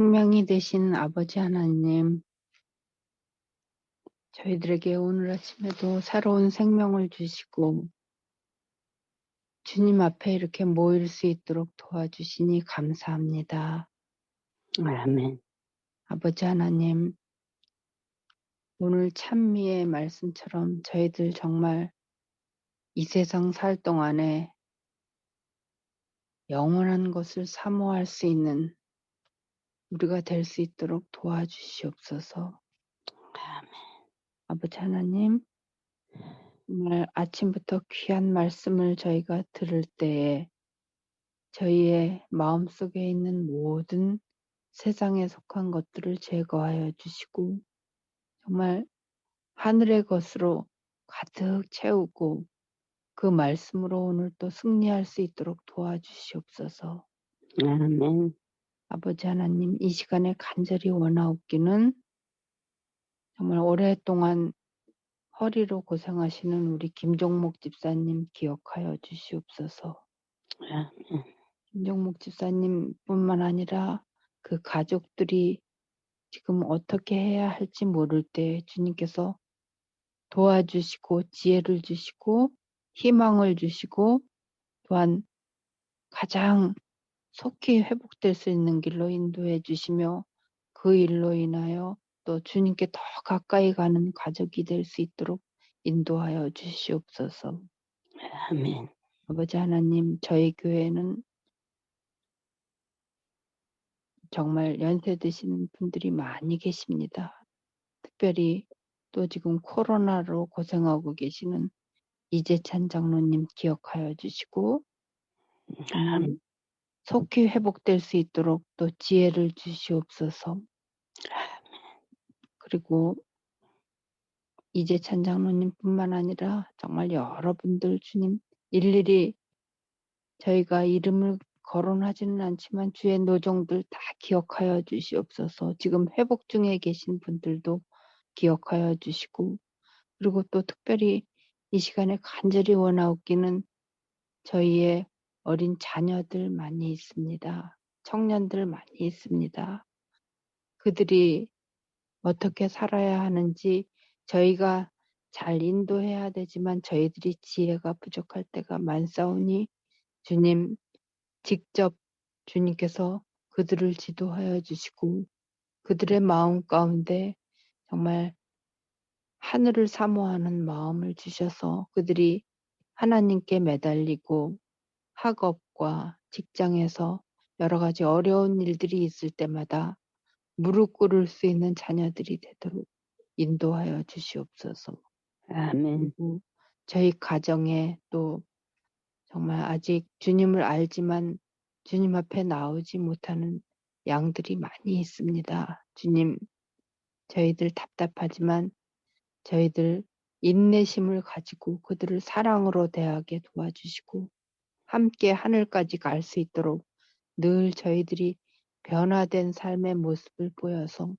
생명이 되신 아버지 하나님, 저희들에게 오늘 아침에도 새로운 생명을 주시고 주님 앞에 이렇게 모일 수 있도록 도와주시니 감사합니다. 아멘. 아버지 하나님, 오늘 찬미의 말씀처럼 저희들 정말 이 세상 살 동안에 영원한 것을 사모할 수 있는 우리가 될 수 있도록 도와주시옵소서. 아버지 하나님, 정말 아침부터 귀한 말씀을 저희가 들을 때에 저희의 마음속에 있는 모든 세상에 속한 것들을 제거하여 주시고 정말 하늘의 것으로 가득 채우고 그 말씀으로 오늘 또 승리할 수 있도록 도와주시옵소서. 아멘. 아버지 하나님, 이 시간에 간절히 원하옵기는 정말 오랫동안 허리로 고생하시는 우리 김종목 집사님 기억하여 주시옵소서. 아멘. 김종목 집사님뿐만 아니라 그 가족들이 지금 어떻게 해야 할지 모를 때 주님께서 도와주시고 지혜를 주시고 희망을 주시고 또한 가장 속히 회복될 수 있는 길로 인도해 주시며 그 일로 인하여 또 주님께 더 가까이 가는 가족이 될 수 있도록 인도하여 주시옵소서. 아멘. 아버지 하나님, 저희 교회는 정말 연세 드신 분들이 많이 계십니다. 특별히 또 지금 코로나로 고생하고 계시는 이재찬 장로님 기억하여 주시고 정말 속히 회복될 수 있도록 또 지혜를 주시옵소서. 그리고 이재찬 장로님뿐만 아니라 정말 여러분들 주님 일일이 저희가 이름을 거론하지는 않지만 주의 노종들 다 기억하여 주시옵소서. 지금 회복 중에 계신 분들도 기억하여 주시고 그리고 또 특별히 이 시간에 간절히 원하옵기는 저희의 어린 자녀들 많이 있습니다. 청년들 많이 있습니다. 그들이 어떻게 살아야 하는지 저희가 잘 인도해야 되지만 저희들이 지혜가 부족할 때가 많사오니 주님 직접 주님께서 그들을 지도하여 주시고 그들의 마음 가운데 정말 하늘을 사모하는 마음을 주셔서 그들이 하나님께 매달리고 학업과 직장에서 여러 가지 어려운 일들이 있을 때마다 무릎 꿇을 수 있는 자녀들이 되도록 인도하여 주시옵소서. 아멘. 그리고 저희 가정에 또 정말 아직 주님을 알지만 주님 앞에 나오지 못하는 양들이 많이 있습니다. 주님, 저희들 답답하지만 저희들 인내심을 가지고 그들을 사랑으로 대하게 도와주시고 함께 하늘까지 갈 수 있도록 늘 저희들이 변화된 삶의 모습을 보여서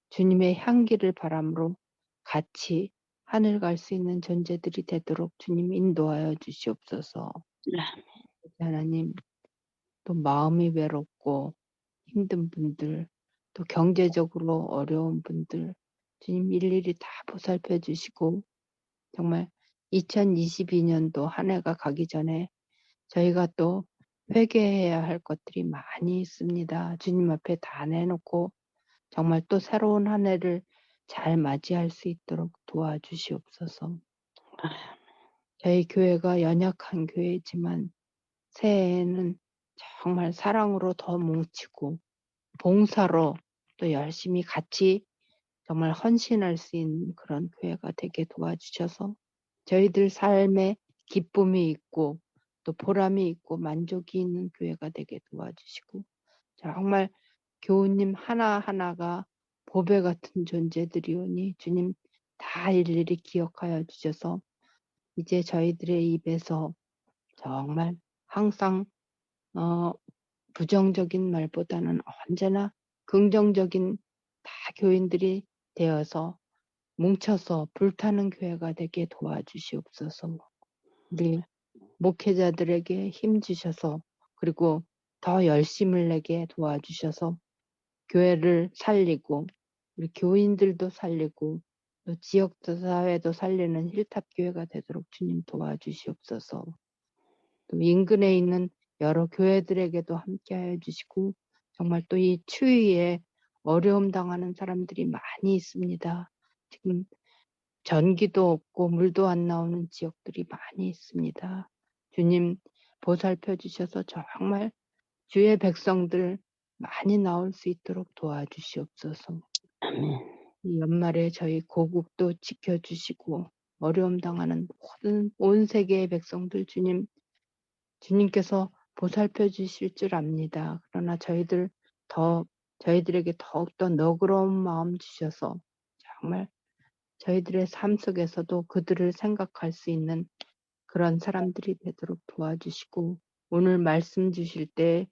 주님의 향기를 바람으로 같이 하늘 갈 수 있는 존재들이 되도록 주님 인도하여 주시옵소서. 하나님, 또 마음이 외롭고 힘든 분들, 또 경제적으로 어려운 분들, 주님 일일이 다 보살펴 주시고 정말 2022년도 한 해가 가기 전에 저희가 또 회개해야 할 것들이 많이 있습니다. 주님 앞에 다 내놓고 정말 또 새로운 한 해를 잘 맞이할 수 있도록 도와주시옵소서. 저희 교회가 연약한 교회지만 새해에는 정말 사랑으로 더 뭉치고 봉사로 또 열심히 같이 정말 헌신할 수 있는 그런 교회가 되게 도와주셔서 저희들 삶에 기쁨이 있고 또 보람이 있고 만족이 있는 교회가 되게 도와주시고 정말 교우님 하나하나가 보배 같은 존재들이오니 주님 다 일일이 기억하여 주셔서 이제 저희들의 입에서 정말 항상 부정적인 말보다는 언제나 긍정적인 다 교인들이 되어서 뭉쳐서 불타는 교회가 되게 도와주시옵소서. 우리 목회자들에게 힘 주셔서 그리고 더 열심을 내게 도와주셔서 교회를 살리고 우리 교인들도 살리고 또 지역사회도 살리는 힐탑 교회가 되도록 주님 도와주시옵소서. 또 인근에 있는 여러 교회들에게도 함께하여 주시고 정말 또 이 추위에 어려움 당하는 사람들이 많이 있습니다. 지금 전기도 없고 물도 안 나오는 지역들이 많이 있습니다. 주님 보살펴 주셔서 정말 주의 백성들 많이 나올 수 있도록 도와주시옵소서. 아멘. 이 연말에 저희 고국도 지켜주시고 어려움 당하는 모든 온 세계의 백성들 주님께서 보살펴 주실 줄 압니다. 그러나 저희들에게 더욱더 너그러운 마음 주셔서 정말 저희들의 삶 속에서도 그들을 생각할 수 있는 그런 사람들이 되도록 도와주시고 오늘 말씀 주실 때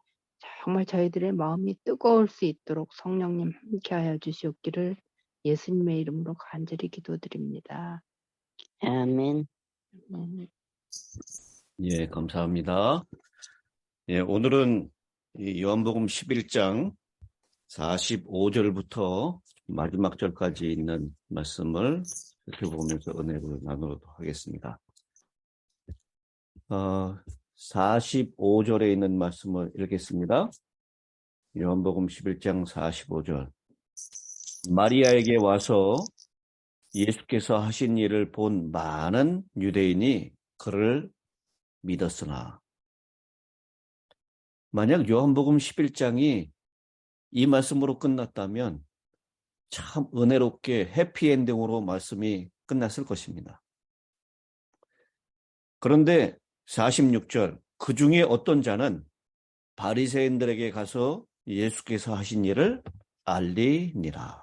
정말 저희들의 마음이 뜨거울 수 있도록 성령님 함께하여 주시옵기를 예수님의 이름으로 간절히 기도드립니다. 아멘. 예, 감사합니다. 예, 오늘은 이 요한복음 11장 45절부터 마지막 절까지 있는 말씀을 살펴보면서 은혜를 나누도록 하겠습니다. 45절에 있는 말씀을 읽겠습니다. 요한복음 11장 45절. 마리아에게 와서 예수께서 하신 일을 본 많은 유대인이 그를 믿었으나. 만약 요한복음 11장이 이 말씀으로 끝났다면 참 은혜롭게 해피엔딩으로 말씀이 끝났을 것입니다. 그런데 46절, 그 중에 어떤 자는 바리새인들에게 가서 예수께서 하신 일을 알리니라.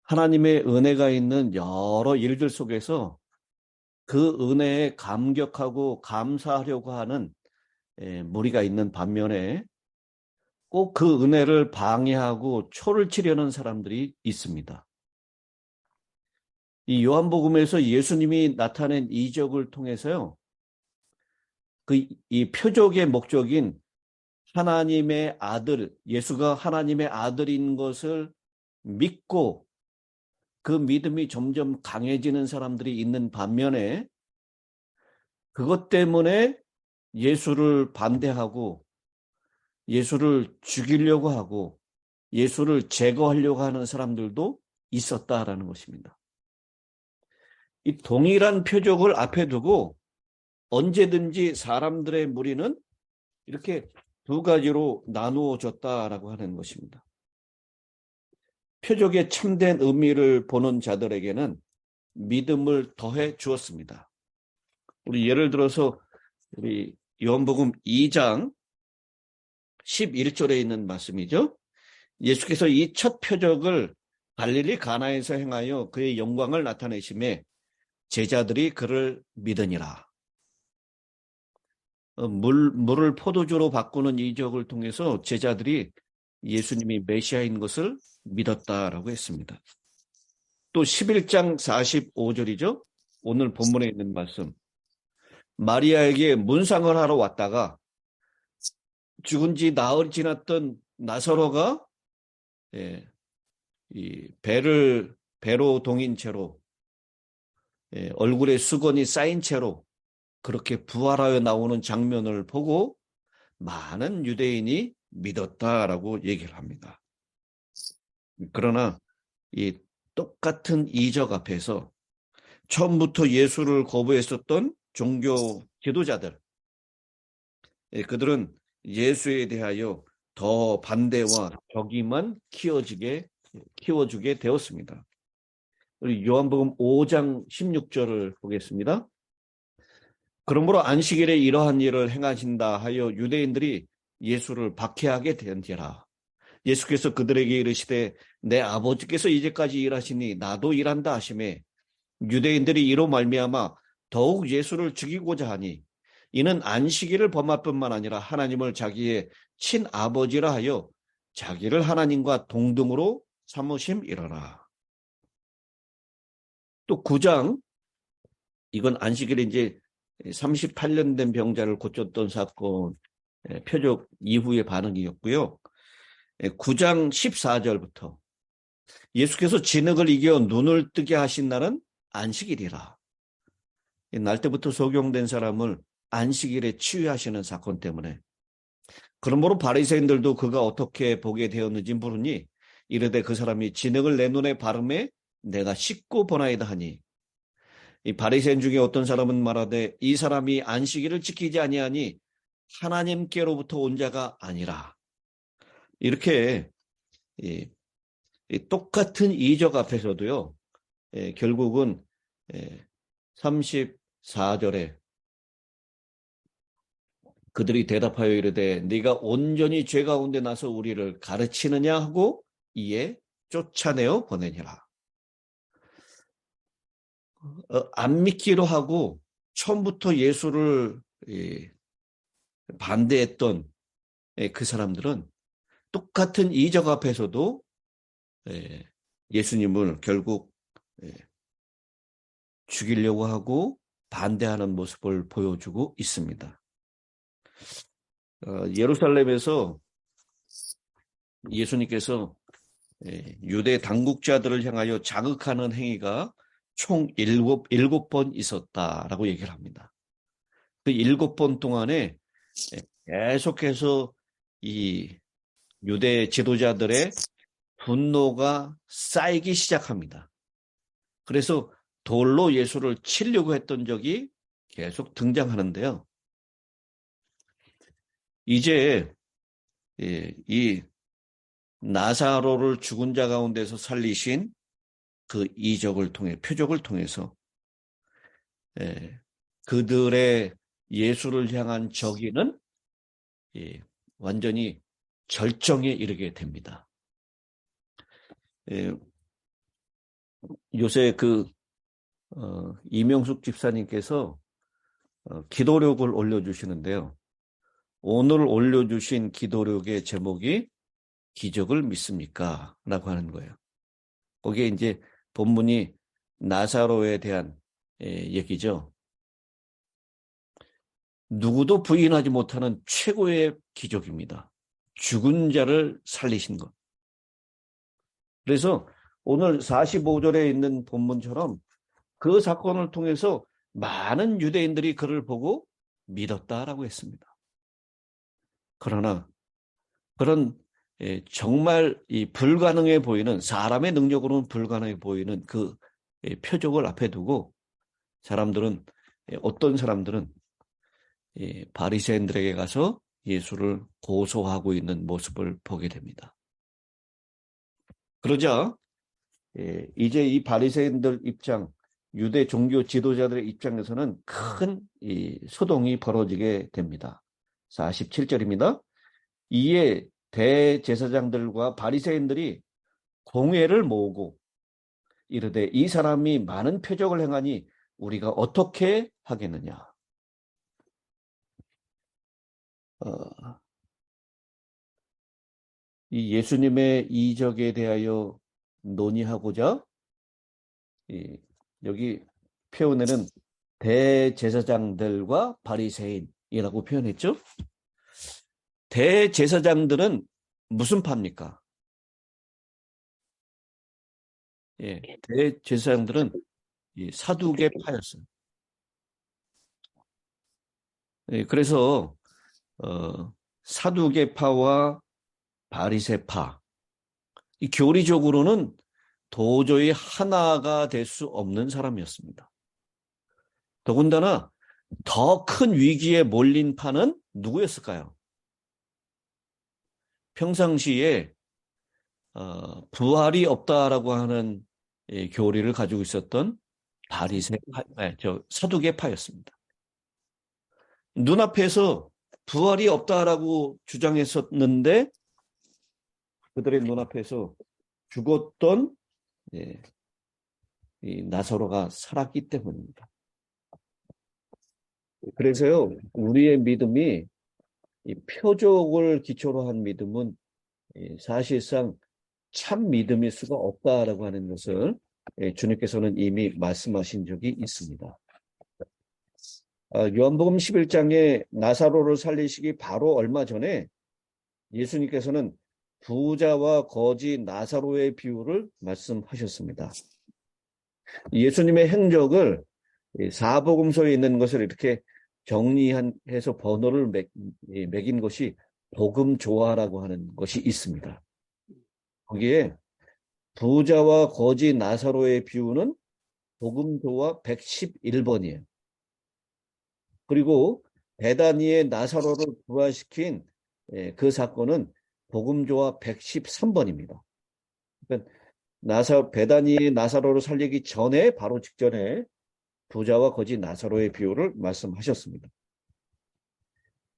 하나님의 은혜가 있는 여러 일들 속에서 그 은혜에 감격하고 감사하려고 하는 무리가 있는 반면에 꼭 그 은혜를 방해하고 초를 치려는 사람들이 있습니다. 이 요한복음에서 예수님이 나타낸 이적을 통해서요, 이 표적의 목적인 하나님의 아들, 예수가 하나님의 아들인 것을 믿고 그 믿음이 점점 강해지는 사람들이 있는 반면에 그것 때문에 예수를 반대하고 예수를 죽이려고 하고 예수를 제거하려고 하는 사람들도 있었다라는 것입니다. 이 동일한 표적을 앞에 두고 언제든지 사람들의 무리는 이렇게 두 가지로 나누어졌다라고 하는 것입니다. 표적의 참된 의미를 보는 자들에게는 믿음을 더해 주었습니다. 우리 예를 들어서 우리 요한복음 2장 11절에 있는 말씀이죠. 예수께서 이 첫 표적을 갈릴리 가나에서 행하여 그의 영광을 나타내심에 제자들이 그를 믿으니라. 물을 포도주로 바꾸는 이적을 통해서 제자들이 예수님이 메시아인 것을 믿었다라고 했습니다. 또 11장 45절이죠. 오늘 본문에 있는 말씀. 마리아에게 문상을 하러 왔다가 죽은 지 나흘 지났던 나사로가 이 배로 동인 채로 얼굴에 수건이 쌓인 채로 그렇게 부활하여 나오는 장면을 보고 많은 유대인이 믿었다라고 얘기를 합니다. 그러나 이 똑같은 이적 앞에서 처음부터 예수를 거부했었던 종교 지도자들, 그들은 예수에 대하여 더 반대와 적임만 키워주게 되었습니다. 우리 요한복음 5장 16절을 보겠습니다. 그러므로 안식일에 이러한 일을 행하신다 하여 유대인들이 예수를 박해하게 되었니라. 예수께서 그들에게 이르시되 내 아버지께서 이제까지 일하시니 나도 일한다 하시매 유대인들이 이로 말미암아 더욱 예수를 죽이고자 하니 이는 안식일을 범할 뿐만 아니라 하나님을 자기의 친아버지라 하여 자기를 하나님과 동등으로 삼으심이라라. 또 9장, 이건 안식일에 이제 38년 된 병자를 고쳤던 사건에 표적 이후의 반응이었고요. 9장 14절부터 예수께서 진흙을 이겨 눈을 뜨게 하신 날은 안식일이라. 날 때부터 소경된 사람을 안식일에 치유하시는 사건 때문에 그러므로 바리새인들도 그가 어떻게 보게 되었는지 물으니 이르되 그 사람이 진흙을 내 눈에 바르매 내가 씻고 보나이다 하니 이 바리새인 중에 어떤 사람은 말하되 이 사람이 안식일을 지키지 아니하니 하나님께로부터 온 자가 아니라. 이렇게 이 똑같은 이적 앞에서도요, 결국은 34절에 그들이 대답하여 이르되 네가 온전히 죄 가운데 나서 우리를 가르치느냐 하고 이에 쫓아내어 보내니라. 안 믿기로 하고 처음부터 예수를 반대했던 그 사람들은 똑같은 이적 앞에서도 예수님을 결국 죽이려고 하고 반대하는 모습을 보여주고 있습니다. 예루살렘에서 예수님께서 유대 당국자들을 향하여 자극하는 행위가 총 7번 있었다라고 얘기를 합니다. 그 7번 동안에 계속해서 이 유대 지도자들의 분노가 쌓이기 시작합니다. 그래서 돌로 예수를 치려고 했던 적이 계속 등장하는데요. 이제 이 나사로를 죽은 자 가운데서 살리신 그 이적을 통해 표적을 통해서 그들의 예수를 향한 적이는 완전히 절정에 이르게 됩니다. 요새 이명숙 집사님께서 기도록을 올려주시는데요. 오늘 올려주신 기도록의 제목이 기적을 믿습니까? 라고 하는 거예요. 거기에 이제 본문이 나사로에 대한 얘기죠. 누구도 부인하지 못하는 최고의 기적입니다. 죽은 자를 살리신 것. 그래서 오늘 45절에 있는 본문처럼 그 사건을 통해서 많은 유대인들이 그를 보고 믿었다라고 했습니다. 그러나 그런 정말 이 불가능해 보이는 사람의 능력으로는 불가능해 보이는 그 표적을 앞에 두고 어떤 사람들은 바리새인들에게 가서 예수를 고소하고 있는 모습을 보게 됩니다. 그러자 이제 이 바리새인들 입장, 유대 종교 지도자들의 입장에서는 큰 소동이 벌어지게 됩니다. 47절입니다. 이에 대제사장들과 바리새인들이 공회를 모으고 이르되 이 사람이 많은 표적을 행하니 우리가 어떻게 하겠느냐. 이 예수님의 이적에 대하여 논의하고자 여기 표현에는 대제사장들과 바리새인이라고 표현했죠. 대제사장들은 무슨 파입니까? 대제사장들은 사두개 파였어요. 그래서 사두개파와 바리새파, 이 교리적으로는 도저히 하나가 될 수 없는 사람이었습니다. 더군다나 더 큰 위기에 몰린 파는 누구였을까요? 평상시에 부활이 없다라고 하는 교리를 가지고 있었던 사두개파였습니다. 눈앞에서 부활이 없다라고 주장했었는데 그들의 눈앞에서 죽었던 이 나사로가 살았기 때문입니다. 그래서요, 우리의 믿음이 이 표적을 기초로 한 믿음은 사실상 참 믿음일 수가 없다라고 하는 것을 주님께서는 이미 말씀하신 적이 있습니다. 요한복음 11장에 나사로를 살리시기 바로 얼마 전에 예수님께서는 부자와 거지 나사로의 비유를 말씀하셨습니다. 예수님의 행적을 사복음서에 있는 것을 이렇게 정리해서 번호를 매긴 것이 복음조화라고 하는 것이 있습니다. 거기에 부자와 거지 나사로의 비유는 복음조화 111번이에요. 그리고 베다니의 나사로를 부활시킨 그 사건은 복음조화 113번입니다. 그러니까 베다니의 나사로를 살리기 전에 바로 직전에 부자와 거지 나사로의 비유를 말씀하셨습니다.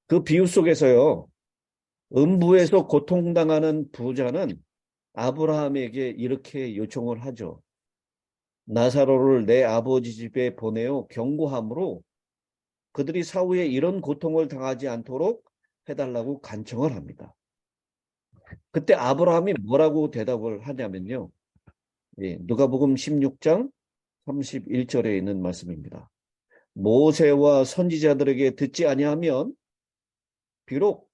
그 비유 속에서요, 음부에서 고통당하는 부자는 아브라함에게 이렇게 요청을 하죠. 나사로를 내 아버지 집에 보내어 경고함으로 그들이 사후에 이런 고통을 당하지 않도록 해달라고 간청을 합니다. 그때 아브라함이 뭐라고 대답을 하냐면요. 누가복음 16장 31절에 있는 말씀입니다. 모세와 선지자들에게 듣지 아니하면 비록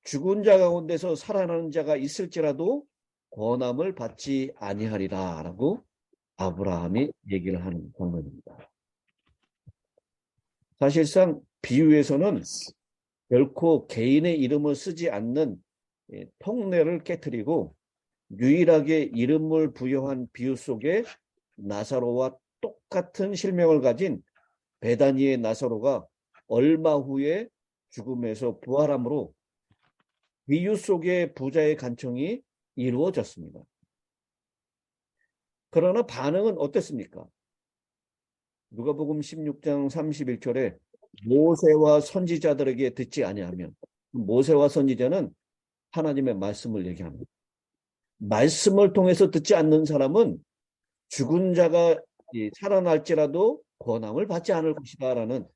죽은 자 가운데서 살아나는 자가 있을지라도 권함을 받지 아니하리라 라고 아브라함이 얘기를 하는 장면입니다. 사실상 비유에서는 결코 개인의 이름을 쓰지 않는 통례를 깨트리고 유일하게 이름을 부여한 비유 속에 나사로와 똑같은 실명을 가진 베다니의 나사로가 얼마 후에 죽음에서 부활함으로 비유 속의 부자의 간청이 이루어졌습니다. 그러나 반응은 어땠습니까? 누가복음 16장 31절에 모세와 선지자들에게 듣지 아니하면, 모세와 선지자는 하나님의 말씀을 얘기합니다. 말씀을 통해서 듣지 않는 사람은 죽은 자가 살아날지라도 권함을 받지 않을 것이다 라는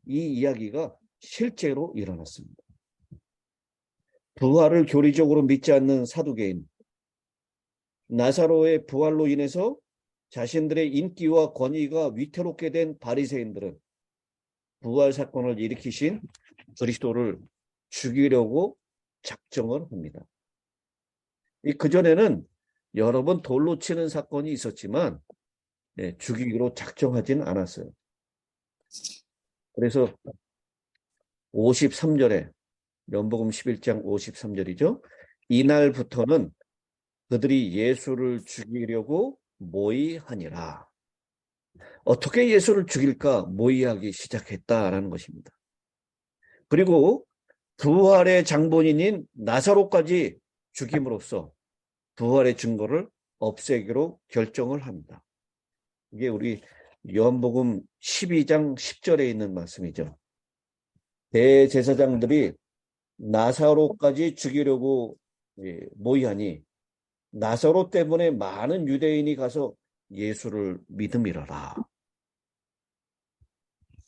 이 이야기가 실제로 일어났습니다. 부활을 교리적으로 믿지 않는 사두개인, 나사로의 부활로 인해서 자신들의 인기와 권위가 위태롭게 된 바리새인들은 부활 사건을 일으키신 그리스도를 죽이려고 작정을 합니다. 그전에는 여러 번 돌로 치는 사건이 있었지만 죽이기로 작정하지는 않았어요. 그래서 53절에 요한복음 11장 53절이죠. 이날부터는 그들이 예수를 죽이려고 모의하니라. 어떻게 예수를 죽일까 모의하기 시작했다라는 것입니다. 그리고 부활의 장본인인 나사로까지 죽임으로써 부활의 증거를 없애기로 결정을 합니다. 이게 우리 요한복음 12장 10절에 있는 말씀이죠. 대제사장들이 나사로까지 죽이려고 모의하니 나사로 때문에 많은 유대인이 가서 예수를 믿음이라라.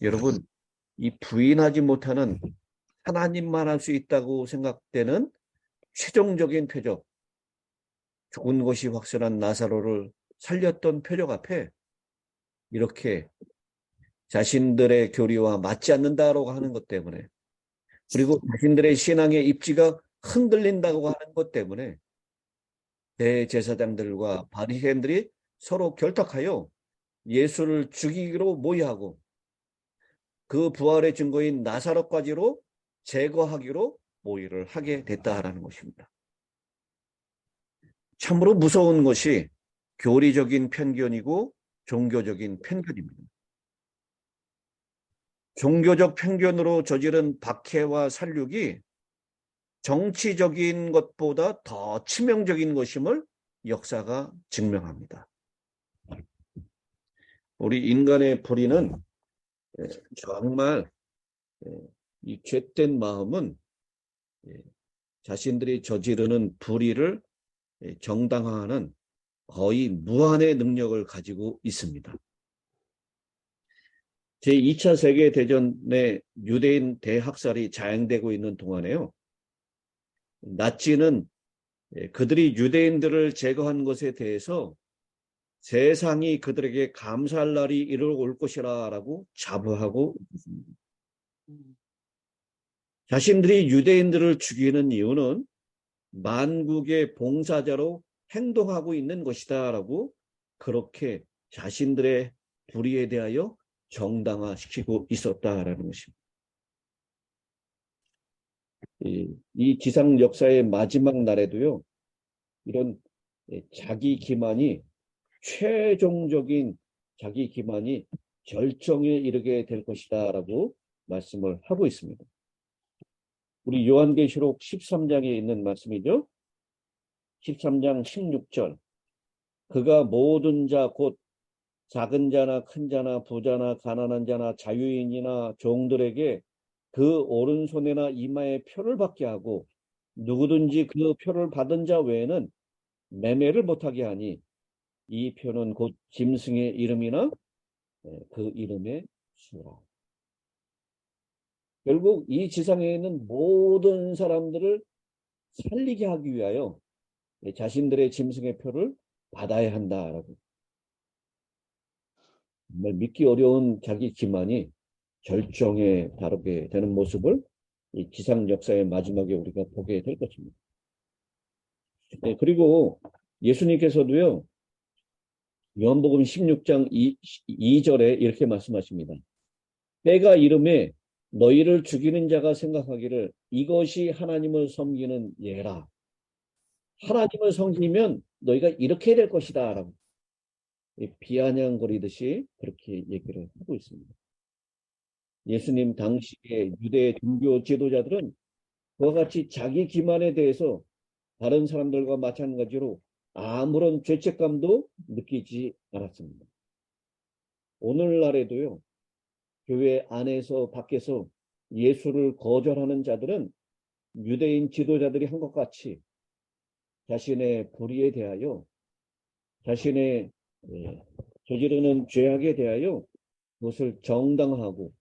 여러분, 이 부인하지 못하는 하나님만 할 수 있다고 생각되는 최종적인 표적, 죽은 것이 확실한 나사로를 살렸던 표적 앞에 이렇게 자신들의 교리와 맞지 않는다고 하는 것 때문에, 그리고 자신들의 신앙의 입지가 흔들린다고 하는 것 때문에 대제사장들과 바리새인들이 서로 결탁하여 예수를 죽이기로 모의하고 그 부활의 증거인 나사로까지로 제거하기로 모의를 하게 됐다라는 것입니다. 참으로 무서운 것이 교리적인 편견이고 종교적인 편견입니다. 종교적 편견으로 저지른 박해와 살육이 정치적인 것보다 더 치명적인 것임을 역사가 증명합니다. 우리 인간의 불의는 정말 이 죄된 마음은 자신들이 저지르는 불의를 정당화하는 거의 무한의 능력을 가지고 있습니다. 제2차 세계대전의 유대인 대학살이 자행되고 있는 동안에요. 나치는 그들이 유대인들을 제거한 것에 대해서 세상이 그들에게 감사할 날이 이르러 올 것이라고 자부하고 있습니다. 자신들이 유대인들을 죽이는 이유는 만국의 봉사자로 행동하고 있는 것이다라고 그렇게 자신들의 불의에 대하여 정당화시키고 있었다라는 것입니다. 이 지상 역사의 마지막 날에도요, 이런 자기 기만이 최종적인 자기 기만이 절정에 이르게 될 것이다라고 말씀을 하고 있습니다. 우리 요한계시록 13장에 있는 말씀이죠. 13장 16절. 그가 모든 자 곧 작은 자나 큰 자나 부자나 가난한 자나 자유인이나 종들에게 그 오른손이나 이마에 표를 받게 하고 누구든지 그 표를 받은 자 외에는 매매를 못하게 하니 이 표는 곧 짐승의 이름이나 그 이름의 수라. 결국 이 지상에 있는 모든 사람들을 살리게 하기 위하여 자신들의 짐승의 표를 받아야 한다라고. 정말 믿기 어려운 자기 기만이 절정에 다루게 되는 모습을 이 지상 역사의 마지막에 우리가 보게 될 것입니다. 그리고 예수님께서도요, 요한복음 16장 2절에 이렇게 말씀하십니다. 때가 이름에 너희를 죽이는 자가 생각하기를 이것이 하나님을 섬기는 예라. 하나님을 섬기면 너희가 이렇게 될 것이다 라고 비아냥거리듯이 그렇게 얘기를 하고 있습니다. 예수님 당시의 유대 종교 지도자들은 그와 같이 자기 기만에 대해서 다른 사람들과 마찬가지로 아무런 죄책감도 느끼지 않았습니다. 오늘날에도요, 교회 안에서 밖에서 예수를 거절하는 자들은 유대인 지도자들이 한 것 같이 자신의 불의에 대하여 자신의 저지르는 죄악에 대하여 그것을 정당화하고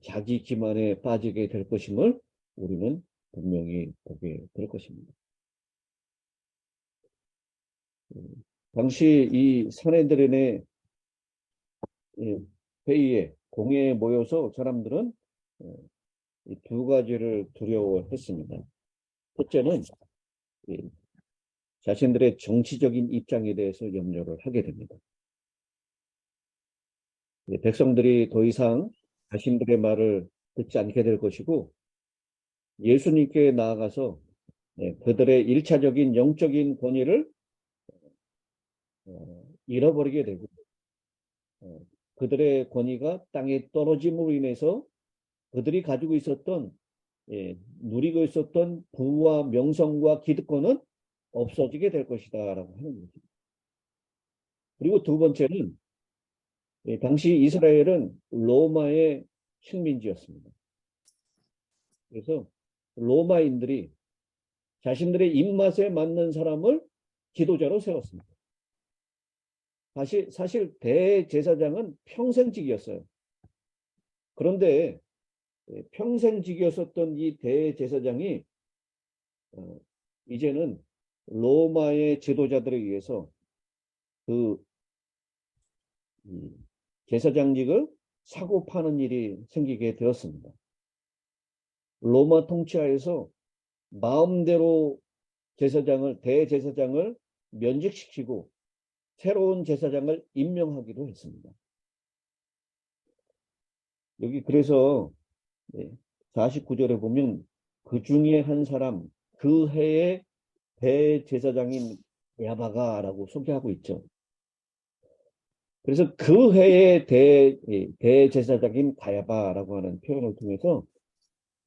자기 기만에 빠지게 될 것임을 우리는 분명히 보게 될 것입니다. 당시 이 산헤드린의 회의에 공회에 모여서 사람들은 이 두 가지를 두려워했습니다. 첫째는 자신들의 정치적인 입장에 대해서 염려를 하게 됩니다. 백성들이 더 이상 자신들의 말을 듣지 않게 될 것이고 예수님께 나아가서 그들의 일차적인 영적인 권위를 잃어버리게 되고 그들의 권위가 땅에 떨어짐으로 인해서 그들이 가지고 있었던 누리고 있었던 부와 명성과 기득권은 없어지게 될 것이다 라고 하는 거죠. 그리고 두 번째는 당시 이스라엘은 로마의 식민지였습니다. 그래서 로마인들이 자신들의 입맛에 맞는 사람을 지도자로 세웠습니다. 사실 대제사장은 평생직이었어요. 그런데 평생직이었었던 이 대제사장이 이제는 로마의 지도자들에 의해서 그 제사장직을 사고 파는 일이 생기게 되었습니다. 로마 통치하에서 마음대로 대제사장을 면직시키고 새로운 제사장을 임명하기도 했습니다. 여기 그래서 49절에 보면 그 중에 한 사람, 그 해의 대제사장인 야바가라고 소개하고 있죠. 그래서 그 해의 대제사장인 가야바라고 하는 표현을 통해서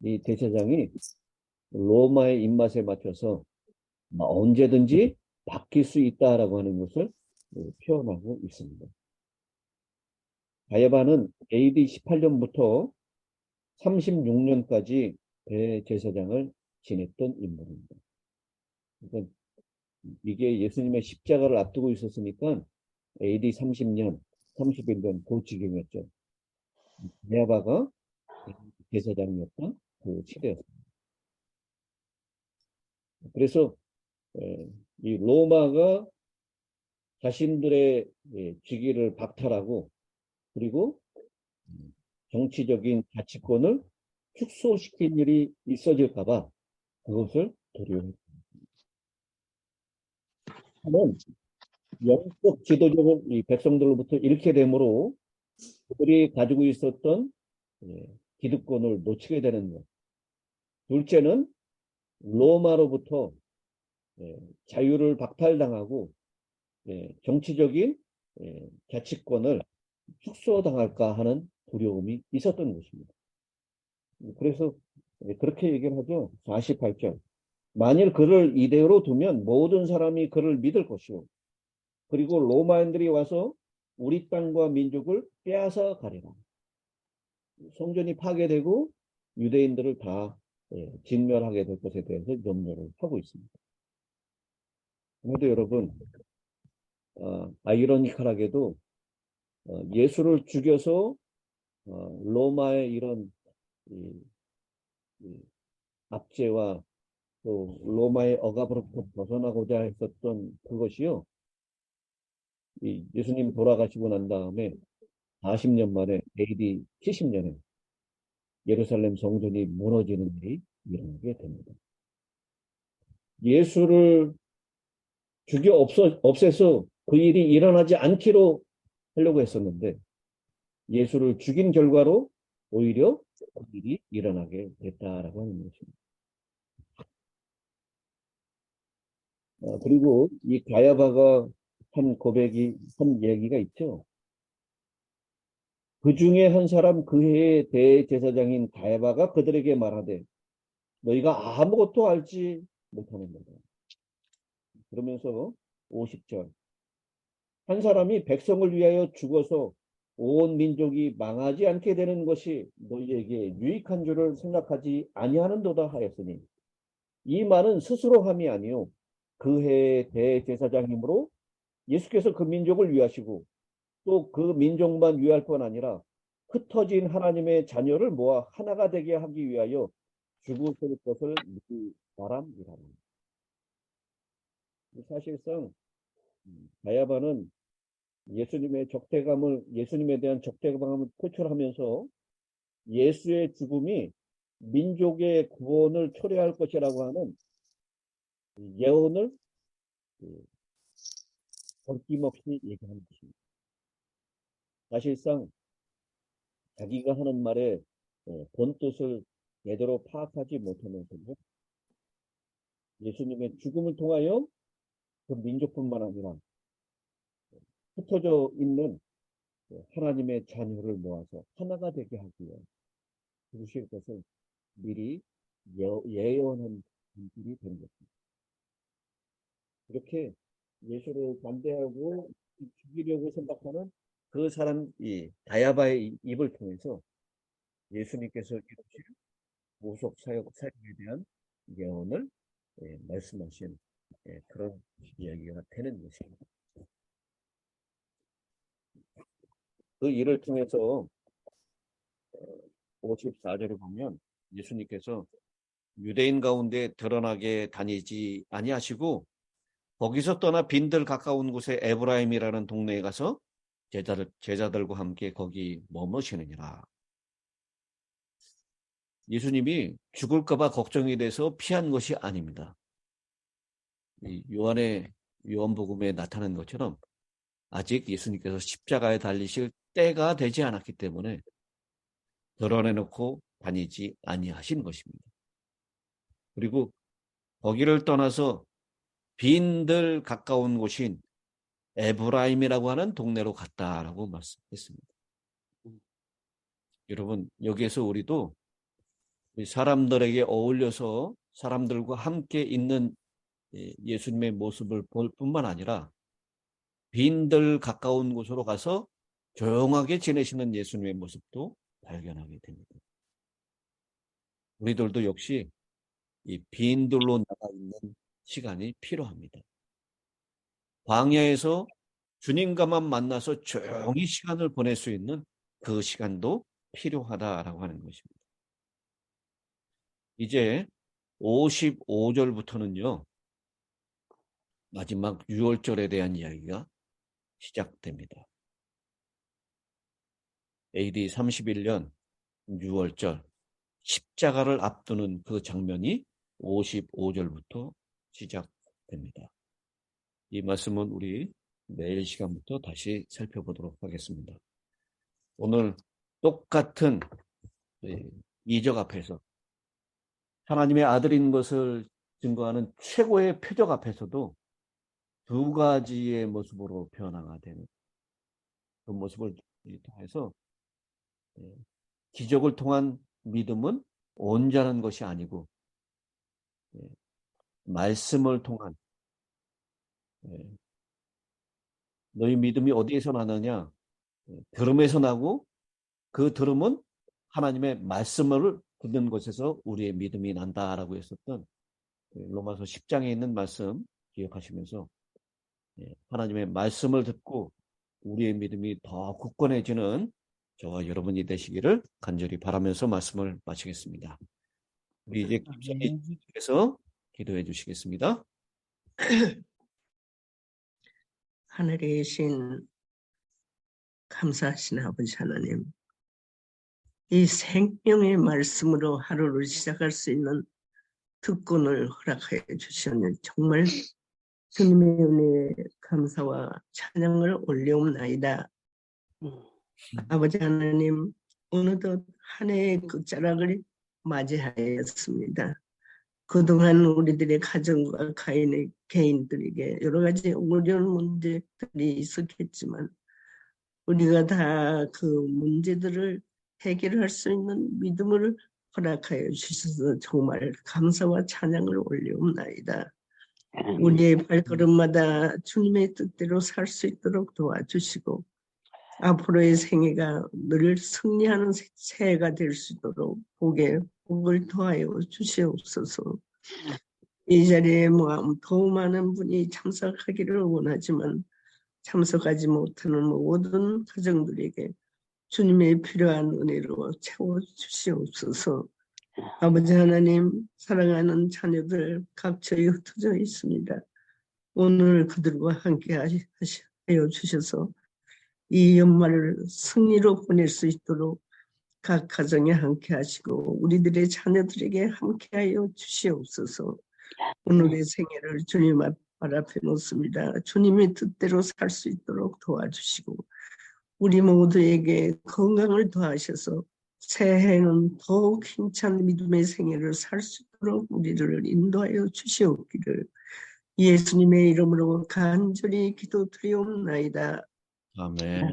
이 대제사장이 로마의 입맛에 맞춰서 언제든지 바뀔 수 있다라고 하는 것을 표현하고 있습니다. 가야바는 AD 18년부터 36년까지 대제사장을 지냈던 인물입니다. 그러니까 이게 예수님의 십자가를 앞두고 있었으니까 AD 30년, 31년 그 지경이었죠. 가야바가 제사장이었던 그 시대였습니다. 그래서 이 로마가 자신들의 직위를 박탈하고 그리고 정치적인 가치권을 축소시킨 일이 있어질까봐 그것을 두려워했습니다. 하는 영적 지도적을 이 백성들로부터 잃게 되므로 그들이 가지고 있었던 기득권을 놓치게 되는 것. 둘째는 로마로부터 자유를 박탈당하고 정치적인 가치권을 축소당할까 하는 두려움이 있었던 것입니다. 그래서 그렇게 얘기를 하죠. 48절. 만일 그를 이대로 두면 모든 사람이 그를 믿을 것이요. 그리고 로마인들이 와서 우리 땅과 민족을 빼앗아 가리라. 성전이 파괴되고 유대인들을 다 진멸하게 될 것에 대해서 염려를 하고 있습니다. 그런데 여러분, 아이러니컬하게도 예수를 죽여서 로마의 이런 압제와 또 로마의 억압으로부터 벗어나고자 했었던 그것이요. 예수님 돌아가시고 난 다음에 40년 만에 AD 70년에 예루살렘 성전이 무너지는 일이 일어나게 됩니다. 예수를 죽여 없애서 그 일이 일어나지 않기로 하려고 했었는데 예수를 죽인 결과로 오히려 그 일이 일어나게 됐다라고 하는 것입니다. 그리고 이 가야바가 한 얘기가 있죠. 그 중에 한 사람 그 해의 대제사장인 가야바가 그들에게 말하되 너희가 아무것도 알지 못하는 거다. 그러면서 50절 한 사람이 백성을 위하여 죽어서 온 민족이 망하지 않게 되는 것이 너희에게 유익한 줄을 생각하지 아니하는도다 하였으니 이 말은 스스로 함이 아니요 그 해의 대제사장이므로 예수께서 그 민족을 위하시고 또 그 민족만 위할 뿐 아니라 흩어진 하나님의 자녀를 모아 하나가 되게 하기 위하여 죽으실 것을 미리 바람이라. 사실상 가야바는 예수님에 대한 적대감을 표출하면서 예수의 죽음이 민족의 구원을 초래할 것이라고 하는 예언을 거침없이 얘기하는 것입니다. 사실상 자기가 하는 말의 본 뜻을 제대로 파악하지 못하면서도 예수님의 죽음을 통하여 그 민족뿐만 아니라 흩어져 있는 하나님의 자녀를 모아서 하나가 되게 하기 위해 죽으실 것을 미리 예언한 일이 된 것입니다. 이렇게 예수를 반대하고 죽이려고 생각하는 그 사람, 가야바의 입을 통해서 예수님께서 이루실 보석 사역에 대한 예언을 말씀하신 그런 이야기가 되는 것입니다. 그 일을 통해서 54절에 보면 예수님께서 유대인 가운데 드러나게 다니지 아니하시고 거기서 떠나 빈들 가까운 곳에 에브라임이라는 동네에 가서 제자들과 함께 거기 머무시느니라. 예수님이 죽을까 봐 걱정이 돼서 피한 것이 아닙니다. 요한복음에 나타난 것처럼 아직 예수님께서 십자가에 달리실 때가 되지 않았기 때문에 드러내놓고 다니지 아니하신 것입니다. 그리고 거기를 떠나서 빈들 가까운 곳인 에브라임이라고 하는 동네로 갔다라고 말씀했습니다. 여러분, 여기에서 우리도 사람들에게 어울려서 사람들과 함께 있는 예수님의 모습을 볼 뿐만 아니라 빈들 가까운 곳으로 가서 조용하게 지내시는 예수님의 모습도 발견하게 됩니다. 우리들도 역시 이 빈들로 나가 있는 시간이 필요합니다. 광야에서 주님과만 만나서 조용히 시간을 보낼 수 있는 그 시간도 필요하다라고 하는 것입니다. 이제 55절부터는요. 마지막 유월절에 대한 이야기가 시작됩니다. AD 31년 6월절 십자가를 앞두는 그 장면이 55절부터 시작됩니다. 이 말씀은 우리 내일 시간부터 다시 살펴보도록 하겠습니다. 오늘 똑같은 이적 앞에서 하나님의 아들인 것을 증거하는 최고의 표적 앞에서도 두 가지의 모습으로 변화가 되는 그 모습을 통해서 기적을 통한 믿음은 온전한 것이 아니고 말씀을 통한 너희 믿음이 어디에서 나느냐? 들음에서 나고 그 들음은 하나님의 말씀을 듣는 곳에서 우리의 믿음이 난다라고 했었던 로마서 10장에 있는 말씀 기억하시면서 하나님의 말씀을 듣고 우리의 믿음이 더 굳건해지는 저와 여러분이 되시기를 간절히 바라면서 말씀을 마치겠습니다. 우리 이제 김선희께서 기도해 주시겠습니다. 하늘에 계신 감사하신 아버지 하나님, 이 생명의 말씀으로 하루를 시작할 수 있는 특권을 허락하여 주셨는 정말 주님의 은혜에 감사와 찬양을 올려옵나이다. 아버지 하나님, 어느덧 한 해의 끝자락을 맞이하였습니다. 그동안 우리들의 가정과 개인들에게 여러 가지 어려운 문제들이 있었겠지만 우리가 다 그 문제들을 해결할 수 있는 믿음을 허락하여 주셔서 정말 감사와 찬양을 올려옵나이다. 우리의 발걸음마다 주님의 뜻대로 살 수 있도록 도와주시고 앞으로의 생애가 늘 승리하는 새해가 될 수 있도록 복을 더하여 주시옵소서. 이 자리에 더 많은 분이 참석하기를 원하지만 참석하지 못하는 모든 가정들에게 주님의 필요한 은혜로 채워주시옵소서. 아버지 하나님, 사랑하는 자녀들 각처에 흩어져 있습니다. 오늘 그들과 함께 하여 주셔서 이 연말을 승리로 보낼 수 있도록 각 가정에 함께 하시고 우리들의 자녀들에게 함께 하여 주시옵소서. 오늘의 생애를 주님 발 앞에 놓습니다. 주님의 뜻대로 살 수 있도록 도와주시고 우리 모두에게 건강을 더하셔서 새해에는 더욱 힘찬 믿음의 생애를 살 수 있도록 우리를 인도하여 주시옵기를 예수님의 이름으로 간절히 기도드리옵나이다. 아멘.